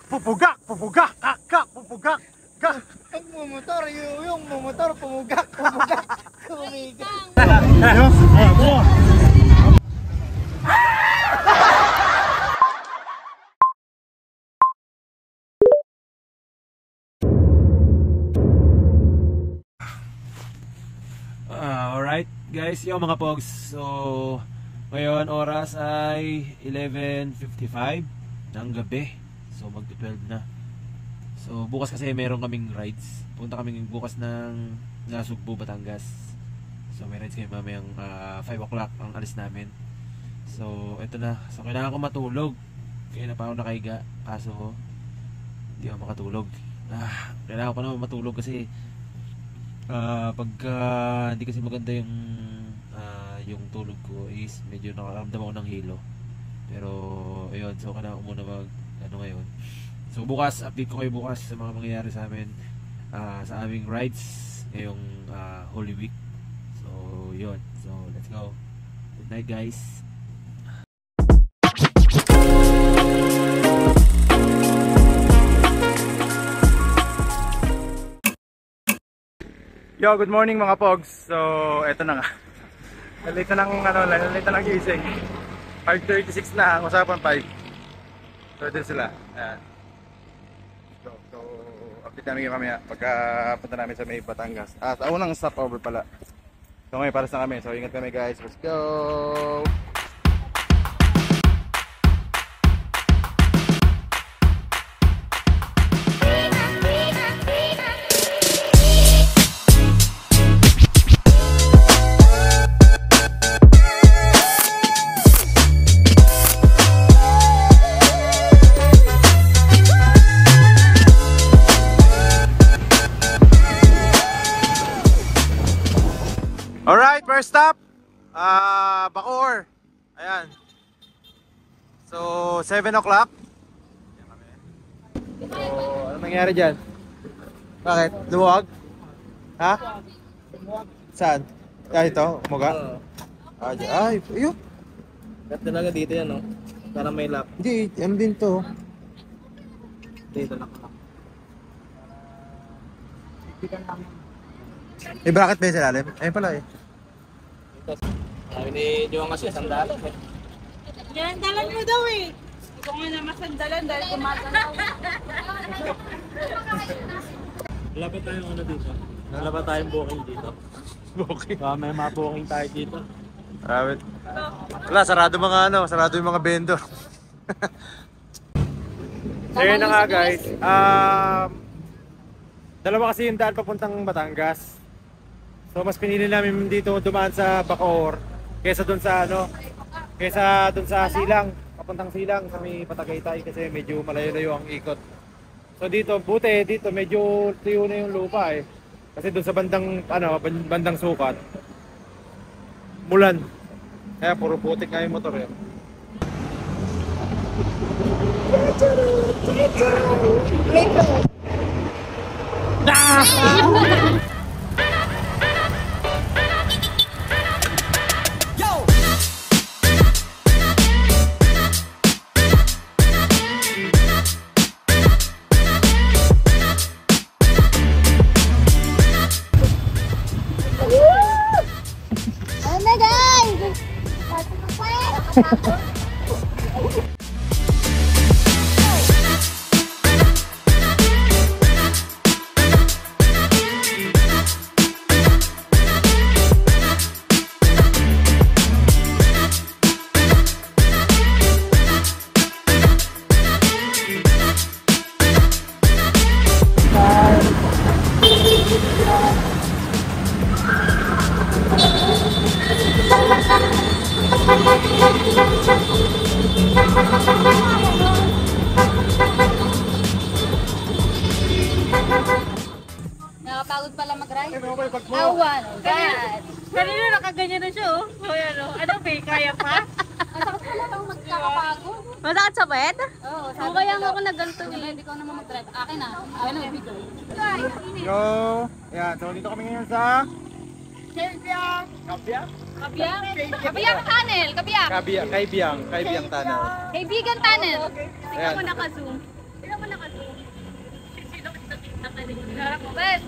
Pupugak, pupugak, kak, pupugak, kak. Ang mumotor, yung mumotor, pumugak, pumugak. Tumigil. Alright guys, yung mga pogs. So ngayon oras ay 11:55 ng gabi. So mag-12 na. So bukas kasi meron kaming rides. Punta kami bukas ng Nasugbu, Batangas. So may rides kami mamayang 5 o'clock ang alis namin. So eto na. So kailangan ko matulog. Kaya na pa ako nakahiga. Kaso ko hindi ako makatulog. Kailangan ko na matulog kasi pagka hindi kasi maganda yung tulog ko is medyo nakakaramdam ako ng hilo. Pero ayun, so kailangan ko muna ngayon. So bukas, update ko kayo bukas sa mga mangyayari sa amin sa aming rides ngayong Holy Week. So yun, so let's go. Good night guys. Yo, good morning mga pogs. So, eto na nga. Nalita ng gising. 5:36 na, ang usapan 5. So, din sila. Ayan. So, update namin kami pagka punta namin sa may Batangas. Sa unang stopover pala. So, ngayon para sa kami. So, ingat kami guys. Let's go! Alright, first stop, Bacoor. Ayan. So, 7 o'clock. So, ano nangyari dyan? Bakit? Luwag? Ha? Saan? Ito? Muga? Ay, ayun. Gat talaga dito yan, no? Para may lap. Hindi, yan din to. Dito lang. Eh, bakit ba sa ilalim? Ayun pala eh. Sabi ni Joang kasi, sandalan eh. Yan, dalan mo daw eh. Hindi ko nga na masandalan dahil kumatanaw. Lalabas tayong ano dito? Lalabas tayong booking dito. Okay. May mga booking tayo dito. Maramit. Wala, sarado yung mga vendor. So yun na nga guys. Dalawa kasi yung daan papuntang Batangas. So mas pinili namin dito dumaan sa Bacoor kaysa dun sa Silang, papuntang Silang sa may Patagaytay kasi medyo malayo-layo ang ikot. So dito medyo tuyo na yung lupa eh. Kasi dun sa bandang Sukat. Mulan. Kaya puro putik nga yung motor eh. Ano guys? Nakapagod pala mag-ride? Awan, God! Kanina nakaganyan na siya, oh. Ano ba, kaya pa? Ang sakit pala daw magkakapagod. Masakit sa puwet? Oo, Oo, kaya nga ako naganto Wala, eh. hindi ko naman mag-drive. Akin na. Akin na, ibig ko. Yo! Ayan, so dito kami ngayon sa Kaibiyang! Kabyang? Kabiyang? Kabiyang tunnel! Kabiyang! Kaibiyang Tunnel. Kaibigan tunnel! Ayan. Tingnan mo naka-zoom. Tingnan mo naka-zoom. Harap mo, Ben.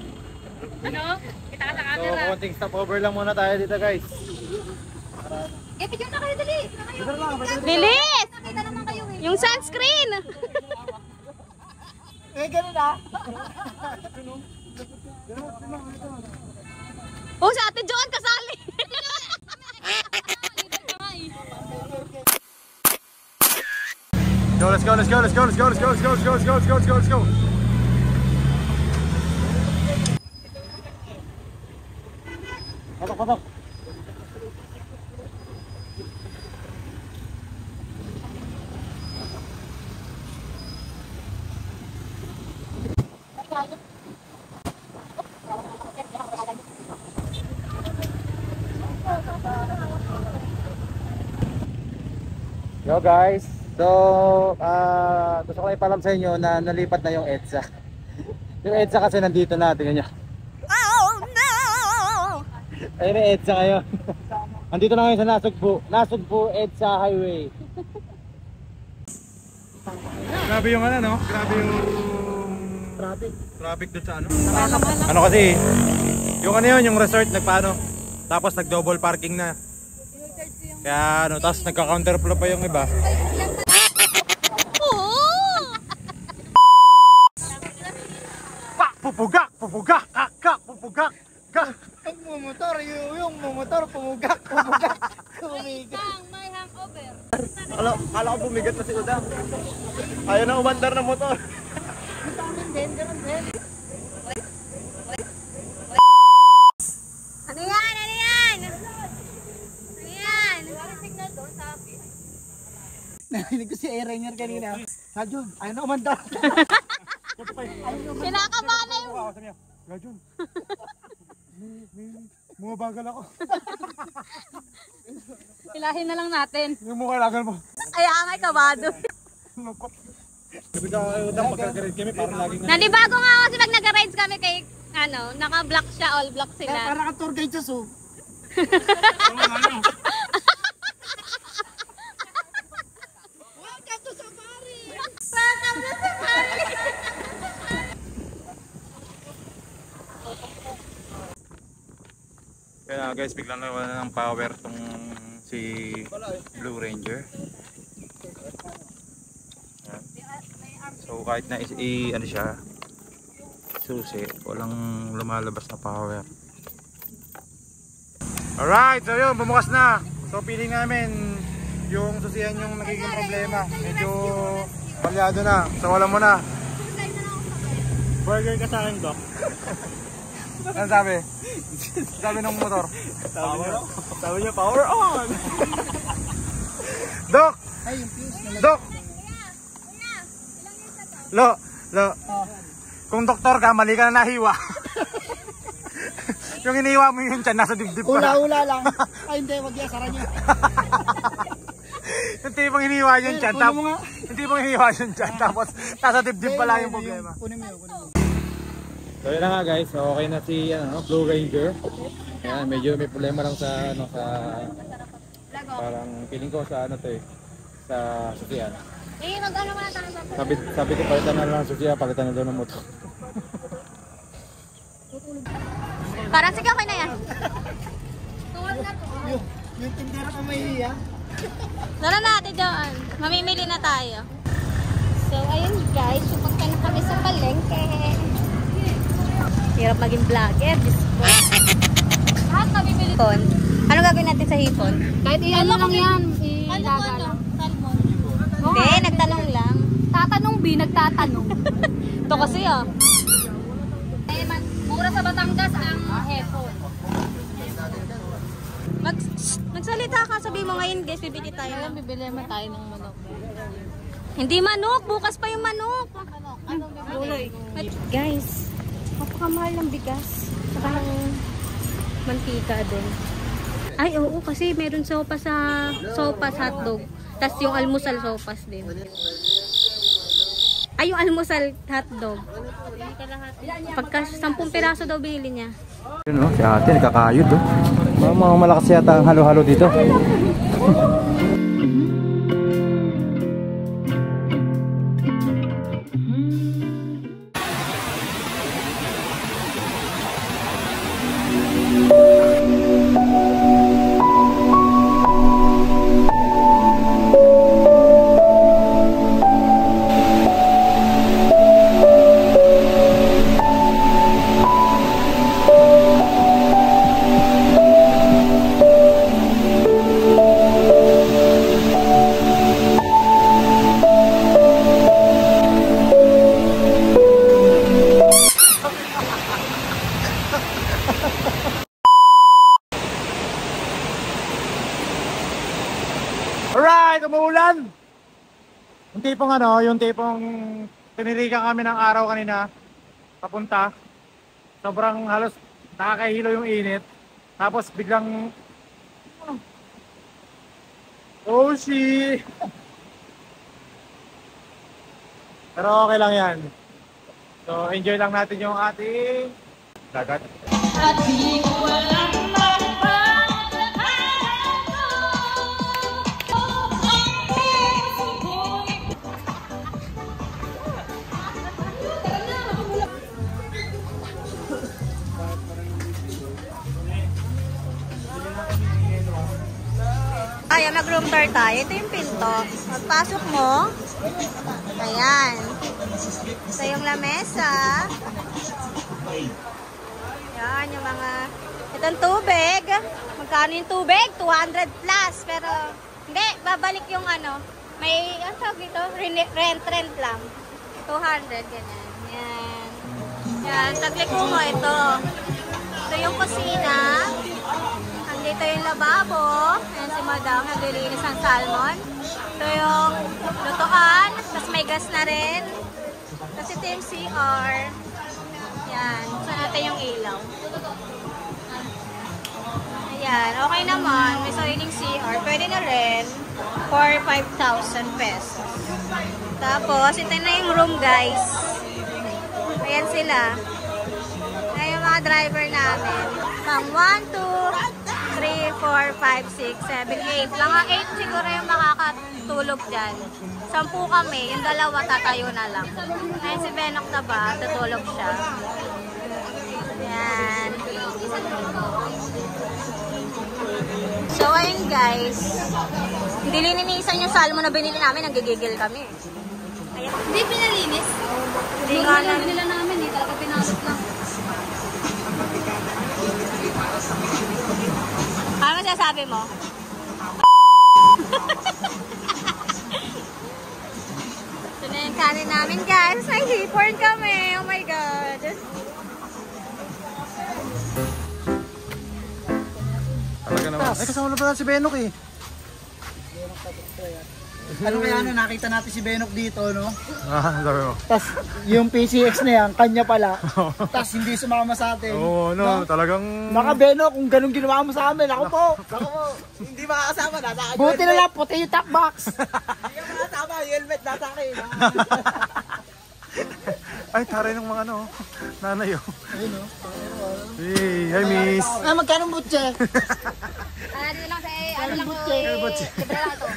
Ano? Kita ka sa So, camera. konting stopover lang muna tayo dito guys. Eh, picture na kayo, dali. Bilis! Nakita naman kayo eh. Yung sunscreen! Eh, ganun ah. Oh, si Ate Joan kasali! Go, let's go, let's go, let's go, let's go, let's go, let's go, let's go, let's go, let's go, let's go, let's go. Patok, patok. Yo guys, so gusto ko lang ipalam sa inyo na nalipat na yung EDSA. Yung EDSA kasi nandito na, tingnan nyo. Oh no! Ayun yung EDSA ngayon. Nandito na ngayon sa Nasugbu EDSA Highway. Grabe yung ano no? Grabe yung traffic doon sa ano? Ano kasi, yung ano yun, yung resort nagpaano, tapos nag double parking na. Kaya ano, tapos nagka-counterflow pa yung iba. Pupugak! Pupugak! Kak! Pupugak! Kak! Pag yung mumotor, pumugak. Tumigil. May hangover. Kala ko bumigat na si Uda. Ayaw na umandar ng motor. Ano yan? Ano yan? Ano yan? Narinig ko si Air-Rainer kanina. Radyon, ayaw na umandar. Kinakabahan na yung... Radyon. Bumabagal ako. Hilahin na lang natin. Yung mukha lagal mo. Ay, angay kabado. Lungkot. Sabi ka Udang, pagka-grade kami parang laging Nanibago nga ako kasi pag nag-rides kami kay, ano, naka-black siya, all black Kaya sila. parang ka tour guide sa zoo. Welcome to Safari! Welcome to Safari! Kaya guys, biglang nawala ng power tong si Blue Ranger. Yan. So kahit na ano siya, susi, walang lumalabas na power. Alright, so yun, bumukas na. So feeling namin yung susihan yung nagiging problema. Medyo balyado na. So wala mo na. Burger ka sa akin, Doc. Ano sabi? Sabi ng motor? Sabi niya, power on! Dok! Ay, yung fuse na Dok! Lo! Kung doktor ka, mali ka na nahiwa. Yung inihiwa mo yun dyan, nasa dibdib pa. Ula-ula lang. Ay, hindi, wag yan, sara niyo. Yung tipong inihiwa yun dyan, Kunin mo nga. yung tipong inihiwa yun dyan, tapos nasa dibdib pa lang yung problema. Kunin mo yun, kunin mo. So yun na nga guys, so, okay na si Blue Ranger. Ayan, medyo may problema lang sa parang feeling ko sa sa susian. Eh, mag-ano muna tayo sa... Sabi ko palitan na lang susian, palitan na daw ng motor. Parang sige, okay na yan. Yung tindera ka mahihiya. Tara natin doon. Mamimili na tayo. So, ayun guys, pupunta na kami sa palengke. Hirap maging vlogger, Diyos ko. Lahat mamimili. Ano gagawin natin sa hipon? Kahit iyan lang yan. Ilagala. Hindi, nagtanong lang. Tatanong B, nagtatanong. Ito kasi ah. Mura sa Batangas ang hepon. Magsalita ka, sabi mo ngayon guys, bibili tayo. Kaya bibili naman tayo ng manok. Hindi manok, bukas pa yung manok. Tuloy. Guys, napakamahal ng bigas. Saka ng mantika din. Ay, oo, kasi meron sopas sa sopas hotdog. Tapos yung almusal sopas din. Ay, yung almusal hotdog. Pagka 10 piraso daw binili niya. Yun si ate, nagkakayod Mga malakas yata ang halo-halo dito. tipong yung tipong tinirikan kami ng araw kanina papunta. Sobrang halos nakakahilo yung init. Tapos biglang oh shit. Pero okay lang yan. So enjoy lang natin yung ating dagat. At di ko alam Kaya mag-room tour tayo. Ito yung pinto. Pagpasok mo, ayan. Ito yung lamesa. Yan, yung mga... Itong tubig. Magkano yung tubig? 200 plus. Pero, hindi. Babalik yung may, ang tawag dito? Rent lang. 200, ganyan. Yan. Yan, tagliko mo ito. Ito yung kusina. Dito yung lababo. Ayan si Madam, naglilinis ng salmon. Ito yung lutuan. Tapos may gas na rin. Tapos ito yung CR. Yan. Saan natin yung ilaw. Ayan. Okay naman. May sariling CR. Pwede na rin. For 5,000 pesos. Tapos, ito na yung room, guys. Ayan sila. Ayan yung mga driver namin. Pang 1, 2, 3, 4, 5, 6, 7, 8. Mga 8 siguro yung makakatulog dyan. 10 kami. Yung dalawa tatayo na lang. Ayun si Benok na ba? Tutulog siya. Yan. So ayun guys. Hindi lininisan yung salmon na binili namin. Nanggigigil kami. Ayan. Hindi pinalinis. Hindi nga na. Nila namin eh. Talaga pinasok lang. Ano masasabi mo? Ito na yung kanin namin guys. May hipon kami. Oh my God. Talaga naman. Ay, kasama na pala si Benok eh. Ano kaya nakita natin si Benok dito, no? Sabi mo. Tapos yung PCX na yan, kanya pala. Tapos hindi sumama sa atin. Oo, talagang... Naka Benok, kung ganun ginawa mo sa amin, ako po. Hindi makakasama, nasa akin. Buti na lang, puti yung top box. Hindi ka makakasama, yung helmet nasa akin. Ay, taray ng mga nanay oh. Ayun oh. Hey, hi miss. Ah, magkano butche? Dito lang sa butche. Libre lang ito.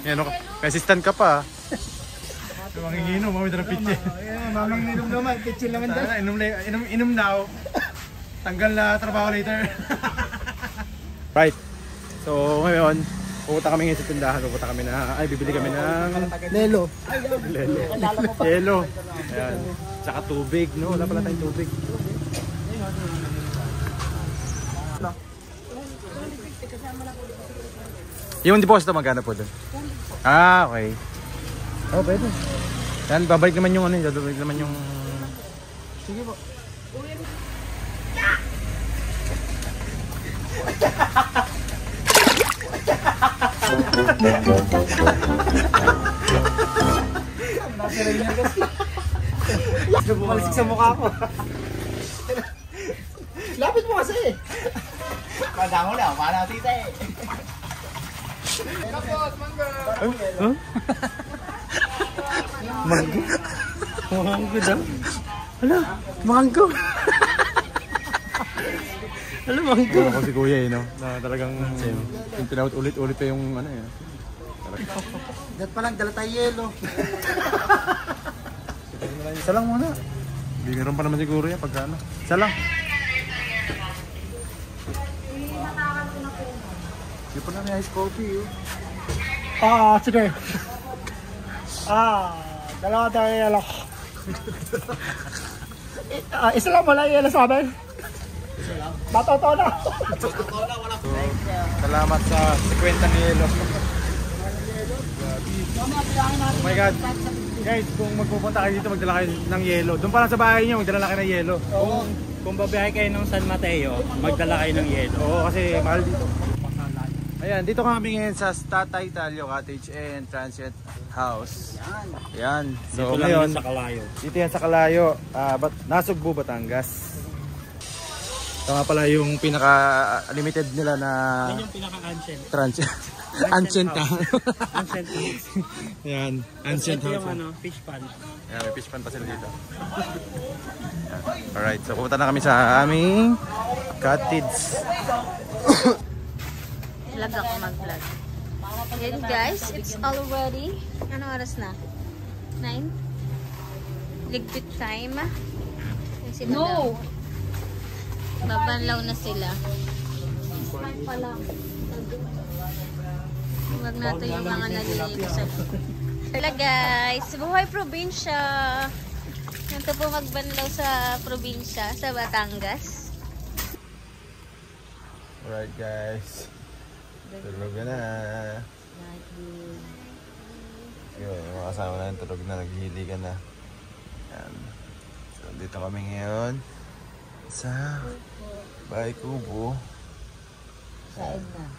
Yan ako, may assistant ka pa. Manginginom, mamit ng pitche. Mamanginom naman, pitche naman dyan. Inom now. Tanggal na trabaho later. Right. So ngayon, pupunta kami ngayon sa tindahan. Bibili kami ng Lelo. Yelo. Ayan. Tsaka tubig, no? Wala pala tayong tubig. Yung deposito magkano po doon? Ah, okay. Oh, pwede. Yan, babalik naman yung babalik naman yung... Sige po. Malisik sa mukha ko. Lapit mo kasi. Madamo na, wala tita eh. Huh? Manggo? Manggo daw? Hala, manggo. Hala, manggo. Ako si kuya no? Na talagang yung pinawat ulit-ulit pa yung Dat pa lang, dala tayo yelo. Isa lang muna. Meron pa naman siguro yan pagka Isa lang. Hindi pa na may ice coffee Sige. Dalawa tayo yelo. Isa lang wala yelo sa amin. Matoto na. Salamat sa 50 ni Yelo. Oh my God. Guys, kung magpupunta kayo dito, magdala kayo ng yelo. Doon pa lang sa bahay nyo, magdala kayo ng yelo. Kung babiyahe kayo ng San Mateo, magdala kayo ng yelo. Oo, kasi mahal dito. Ayan, dito kami ngayon sa Tatay Talio Cottage and Transient House. Ayan. So ngayon, dito yan sa Kalayo, Nasugbu, Batangas. Ito nga pala yung pinaka-limited nila na... Yan yung pinaka-ancient. Transient. Ancient na. Ancient house. Ayan, Ancient Ito yung House. fish pan. Ayan, may fish pan pa sila dito. Alright, so pupunta na kami sa aming cottage. Vlog ako mag-vlog. Yan guys, it's already, ano oras na? 9? Ligpit time. No! Babanlaw na sila. Huwag natin yung mga naliligo sa Hello guys, buhay probinsya. Ito po magbanlaw sa probinsya, sa Batangas. Alright guys. Tulog na. Yun, yung mga kasama na tulog na, naghihiligan na. Yan. So, dito kami ngayon sa Bahay Kubo. Sa Edna.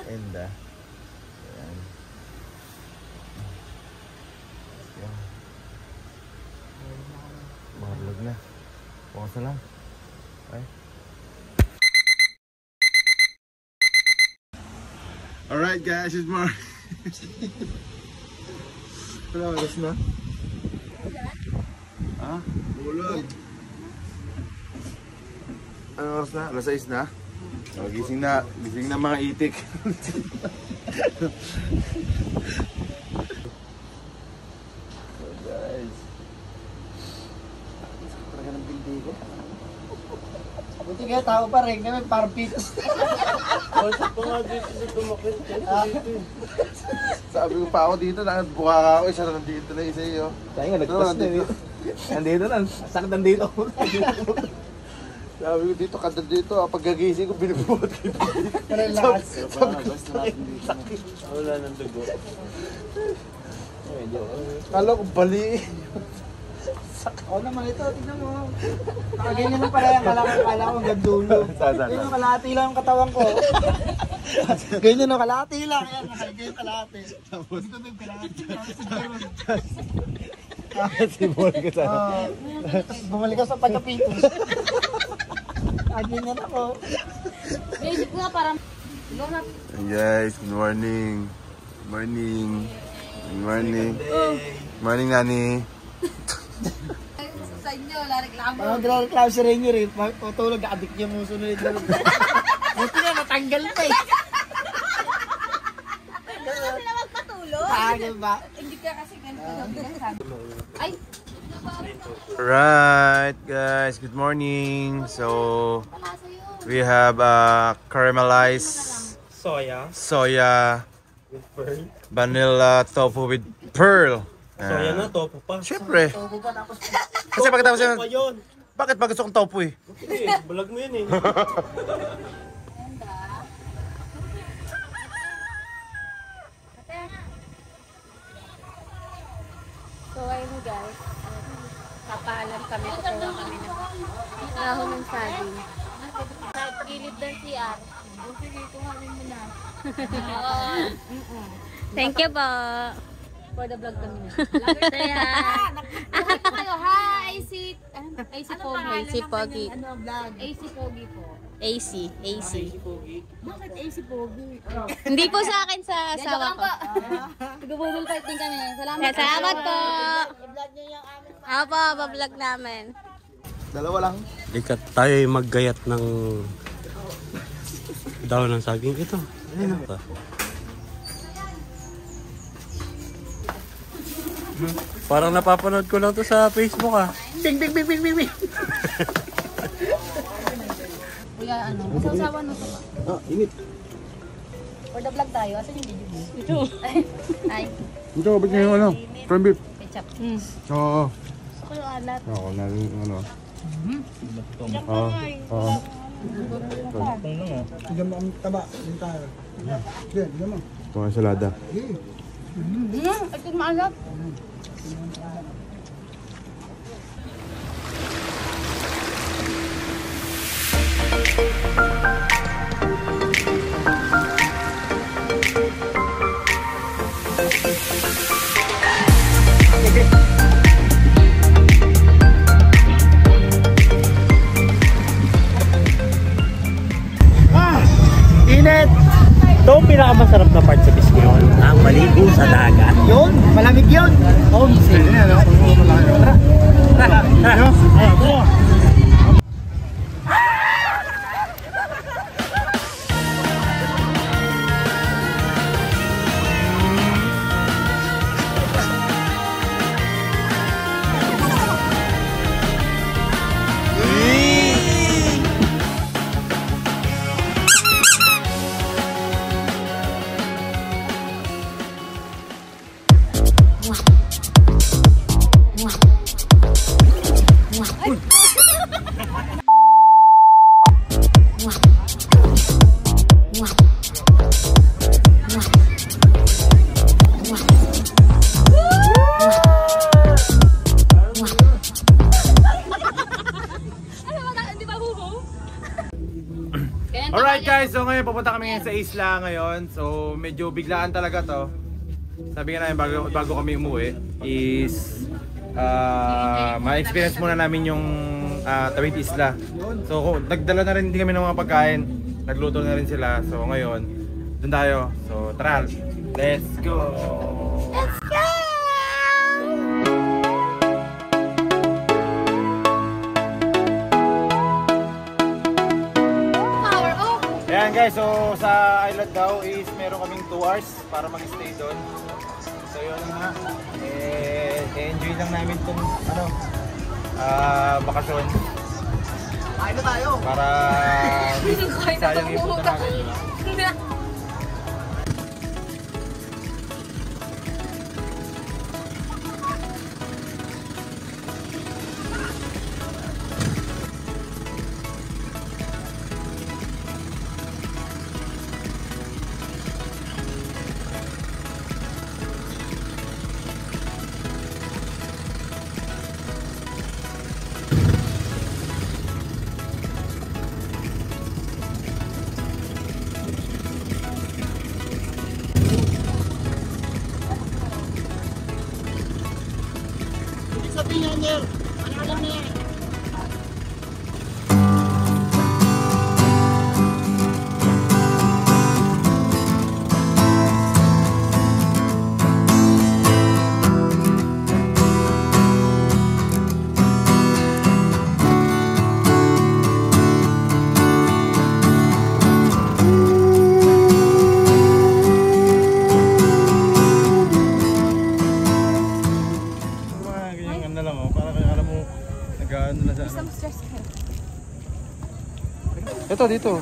Edna. Yan. Yan. Mahulog na. Bukas na lang. Ay. Alright guys, it's more. Wala, oras na. Ha? Bulog. Ano oras na? Alas 6 na? Oh, gising na mga itik. So guys. Talaga ng bildi ko. Buti kaya tao pa rin kami parang pitos. Sabi ko pa ako dito, nakabuka ka ako, isa na nandito na isa iyo. Kaya nga nagpas na yun. Nandito na, sakit nandito. Sabi ko dito, kada dito, pag gagising ko, binubuhat ko dito. Relax. Wala nang dugo. Kala ko bali. Oo naman ito, tignan mo. Ganyan naman pala yung kala ko hanggang dulo. Ganyan yung kalahati lang yung katawan ko. Ganyan yung kalahati lang. Ayan, nakalagay yung kalahati. Dito na yung kalahati. Sibol ka sa... Bumalik ka sa pagkapitos. Ganyan ako. Basic nga parang... Hey guys, good morning. Good morning. Good morning. Good morning, Nani. Sa inyo, wala reklamo. Parang nagreklamo si Rainier eh. Tutulog, adik niya mo sunod na. Buti na, natanggal pa eh. Kasi na magpatulog. Tagal ba? Hindi ka kasi ganito. Ay! Alright guys, good morning. So, we have caramelized soya vanilla tofu with pearl. Soya na, tofu pa. Siyempre. Kasi pagkatapos yan, Yun. bakit ba gusto kong tofu eh? Hindi, balag mo yun eh. So ayun guys, papalam kami, kukuha kami ng dahon ng saging. Nagilid ng CR. Sige, kuhanin mo na. Thank you po. For the vlog kami na. Ano kayo ha? AC Pogi. AC Pogi. Ano ang vlog? AC Pogi po. AC. Bakit AC Pogi? Hindi po sa akin, sa asawa ko. Nag-bubble fight din kami. Salamat po. I-vlog niyo yung aming Apo, bablog namin. Dalawa lang. Likat tayo ay maggayat ng daon ng saging ito. Ayun na. Parang napapanood ko lang to sa Facebook ah. bing. Kuya, ano? Masasawa no to ba? Init. For the vlog tayo. Asan yung video mo? Ito. Ay. Ito, ba't ngayon ano? Prime beef. Ketchup. Oo. Gusto ko yung alat. Oo, narin ano. Diyan mo ang taba. Diyan tayo. Diyan mo. Ito ang salada. Ito yung maalat. Init! Ito ang pinakamasarap na part sa Biscayne. Ang maligo sa dagat. Yun, malamig yun. Homesick. Alright guys, so ngayon pupunta kami ngayon sa isla ngayon. So medyo biglaan talaga to. Sabi nga namin bago kami umuwi is ma-experience muna namin yung tawid isla. So nagdala na rin din kami ng mga pagkain. Nagluto na rin sila. So ngayon, dun tayo. So tara, let's go! Let's go! Power off! Ayan guys, so sa island daw is meron kaming 2 hours para mag-stay doon. So yun nga, enjoy lang namin itong bakasyon. Kain na tayo. Para sayang yung punta namin. Sabihin niya, ano alam niya? Ito, dito.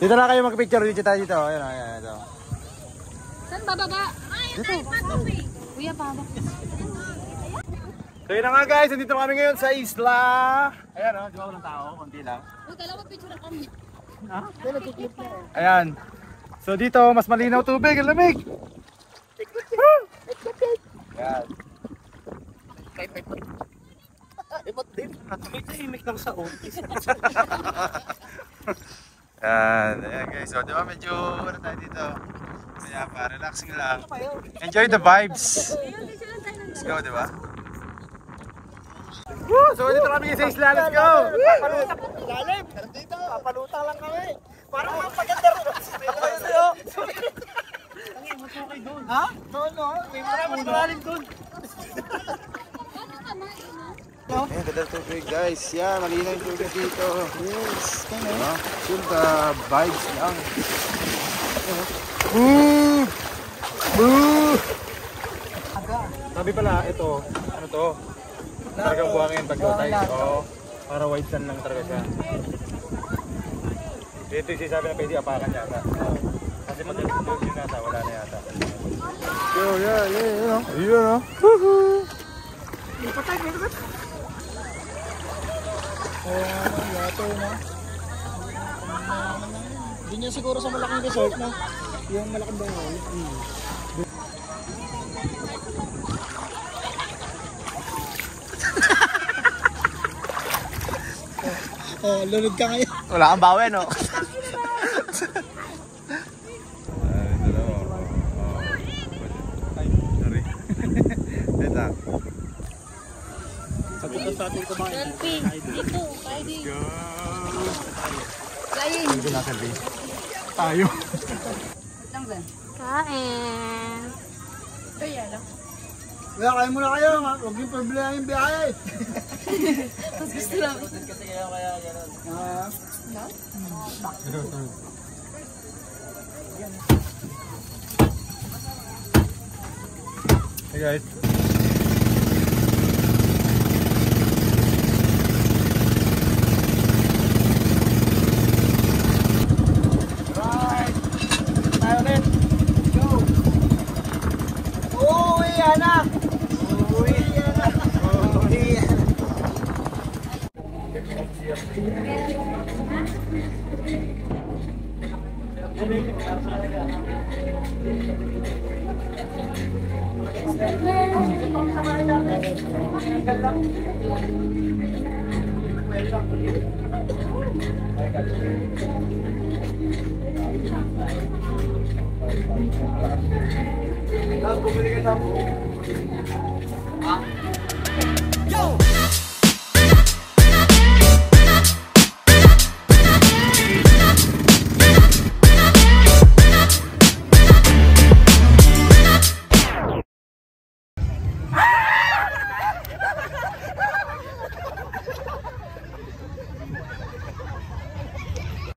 Dito na kayo mag-picture. Dito tayo dito. Ayan, ayan, ito. Saan bababa? Dito. Kuya, bababa. So yun na nga guys, nandito kami ngayon sa isla. Ayan o, di ba walang tao? Kunti lang. Uy, kala mo picture kami. Ayan. So dito, mas malinaw tubig. Ang lamig. Ayan. May tahimik lang sa office. Ayan guys, so di ba medyo ano tayo dito? Kaya pa, relaxing lang. Enjoy the vibes. Let's go, di ba? Woo! So dito kami sa isla, let's go! Lalim, dito, papalutang lang kami. Parang mga paganda rin. Ha? No, may mga malalim doon. Ayan, ganda tubig guys. Yan, malinaw yung tubig dito. Yes. Diba? Chill the vibes lang. Boo! Boo! Sabi pala, ito, ano to? Talagang buhangin pag low tide. Oo. Para white sand lang talaga siya. Dito yung sinasabi na pwede apakan yata. Kasi pag yung nasa, wala na yata. Yo, yeah. Yun o. Woohoo! Yato na. Hindi niya siguro sa malaking resort na. Yung malaking bangaw. Lunod ka ngayon. Wala kang bawi, no? Selfie. Dito. Pwede. Kain. Tayo. Kain. Kaya kayo muna kayo, huwag yung problema yung biyahe. Hey guys. Tayo ulit. Go. Uuwi na. Uuwi na. Uuwi na. Bumili ka na po.